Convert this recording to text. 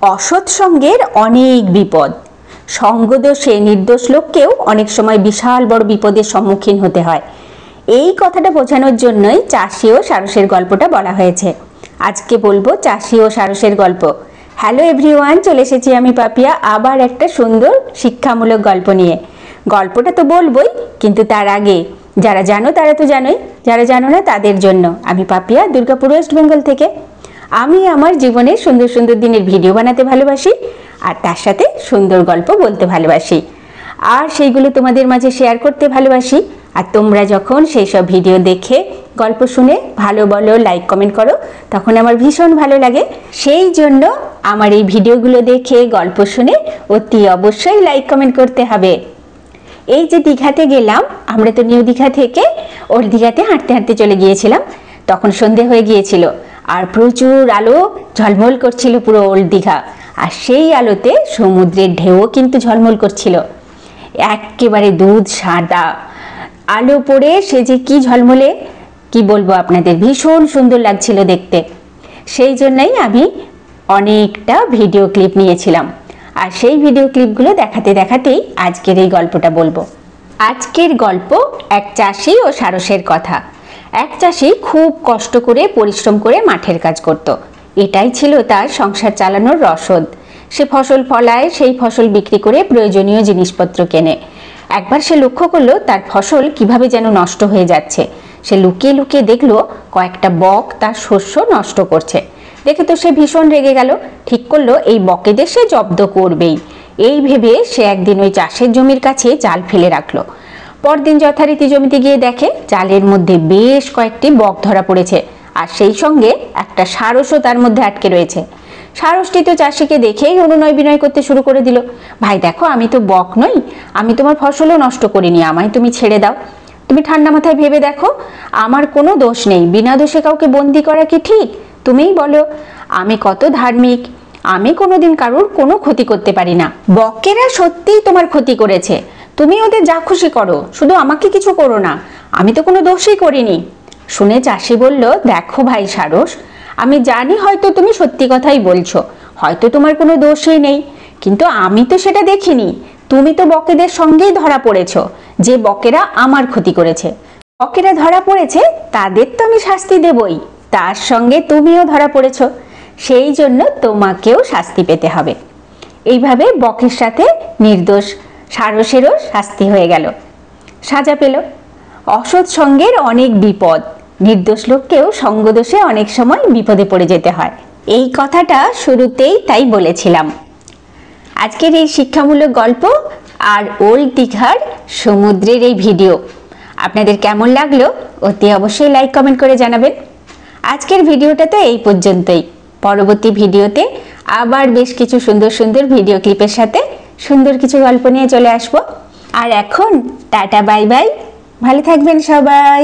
অসৎ সঙ্গের অনেক বিপদ। সঙ্গদোষে নির্দোষ লোককেও অনেক সময় বিশাল বড় বিপদের সম্মুখীন হতে হয়। এই কথাটা বোঝানোর জন্যই চাষি ও সারসের গল্পটা বলা হয়েছে। আজকে বলবো চাষি ও সারসের গল্প। হ্যালো এভরিওয়ান, চলে এসেছি আমি পাপিয়া আবার একটা সুন্দর শিক্ষামূলক গল্প নিয়ে। গল্পটা তো বলবোই, কিন্তু তার আগে যারা জানো তারা তো জানোই, যারা জানো না তাদের জন্য আমি পাপিয়া, দুর্গাপুর ওয়েস্ট বেঙ্গল থেকে। আমি আমার জীবনের সুন্দর সুন্দর দিনের ভিডিও বানাতে ভালোবাসি, আর তার সাথে সুন্দর গল্প বলতে ভালোবাসি, আর সেইগুলো তোমাদের মাঝে শেয়ার করতে ভালোবাসি। আর তোমরা যখন সেই সব ভিডিও দেখে গল্প শুনে ভালো বলো, লাইক কমেন্ট করো, তখন আমার ভীষণ ভালো লাগে। সেই জন্য আমার এই ভিডিওগুলো দেখে গল্প শুনে অতি অবশ্যই লাইক কমেন্ট করতে হবে। এই যে দীঘাতে গেলাম, আমরা তো নিউ দীঘা থেকে ওল্ড দীঘাতে হাঁটতে হাঁটতে চলে গিয়েছিলাম। তখন সন্ধে হয়ে গিয়েছিল আর প্রচুর আলো ঝলমল করছিল পুরো ওল্ড দীঘা, আর সেই আলোতে সমুদ্রের ঢেউও কিন্তু ঝলমল করছিল। একেবারে দুধ সাদা আলো পড়ে সে যে কি ঝলমলে, কি বলবো আপনাদের, ভীষণ সুন্দর লাগছিল দেখতে। সেই জন্যই আমি অনেকটা ভিডিও ক্লিপ নিয়েছিলাম, আর সেই ভিডিও ক্লিপগুলো দেখাতে দেখাতেই আজকের এই গল্পটা বলবো। আজকের গল্প এক চাষি ও সারসের কথা। এক চাষি খুব কষ্ট করে পরিশ্রম করে মাঠের কাজ করত। এটাই ছিল তার সংসার চালানোর রসদ। সে ফসল ফলায়, সেই ফসল বিক্রি করে প্রয়োজনীয় জিনিসপত্র কেনে। একবার সে লক্ষ্য করলো তার ফসল কিভাবে যেন নষ্ট হয়ে যাচ্ছে। সে লুকিয়ে লুকিয়ে দেখলো কয়েকটা বক তার শস্য নষ্ট করছে। দেখে তো সে ভীষণ রেগে গেল, ঠিক করলো এই বকেদের সে জব্দ করবেই। এই ভেবে সে একদিন ওই চাষের জমির কাছে জাল ফেলে রাখলো। পরদিন যথারীতি জমিতে গিয়ে দেখে জালের মধ্যে বেশ কয়েকটি বক ধরা পড়েছে, আর সেই সঙ্গে একটা সারসও তার মধ্যে আটকে রয়েছে। সারসটি তো চাষিকে দেখেই অনুনয় বিনয় করতে শুরু করে দিল, ভাই দেখো, আমি তো বক নই, আমি তোমার ফসলও নষ্ট করিনি, আমায় তুমি ছেড়ে দাও। তুমি ঠান্ডা মাথায় ভেবে দেখো, আমার কোনো দোষ নেই, বিনা দোষে কাউকে বন্দি করা কি ঠিক? তুমিই বলো, আমি কত ধার্মিক, আমি কোনোদিন কারোর কোনো ক্ষতি করতে পারি না। বকেরা সত্যিই তোমার ক্ষতি করেছে, তুমি ওদের যা খুশি করো, শুধু আমাকে কিছু করো না, আমি তো কোনো দোষই করিনি। শুনে চাষি বলল, দেখো ভাই সারস, আমি জানি হয়তো তুমি সত্যি কথাই বলছো, হয়তো তোমার কোনো দোষই নেই, কিন্তু আমি তো সেটা দেখিনি। তুমি তো বকেদের সঙ্গেই ধরা পড়েছো, যে বকেরা আমার ক্ষতি করেছে। বকেরা ধরা পড়েছে, তাদের তো আমি শাস্তি দেবই, তার সঙ্গে তুমিও ধরা পড়েছো, সেই জন্য তোমাকেও শাস্তি পেতে হবে। এইভাবে বকের সাথে নির্দোষ সারসেরও শাস্তি হয়ে গেল, সাজা পেল। অসৎ সঙ্গের অনেক বিপদ। নির্দোষ লোককেও সঙ্গদোষে অনেক সময় বিপদে পড়ে যেতে হয়। এই কথাটা শুরুতেই তাই বলেছিলাম। আজকের এই শিক্ষামূলক গল্প আর ওল্ড দীঘার সমুদ্রের এই ভিডিও আপনাদের কেমন লাগলো অতি অবশ্যই লাইক কমেন্ট করে জানাবেন। আজকের ভিডিওটা তো এই পর্যন্তই। পরবর্তী ভিডিওতে আবার বেশ কিছু সুন্দর সুন্দর ভিডিও ক্লিপের সাথে সুন্দর কিছু গল্প নিয়ে চলে আসবো। আর এখন টাটা, বাই বাই, ভালো থাকবেন সবাই।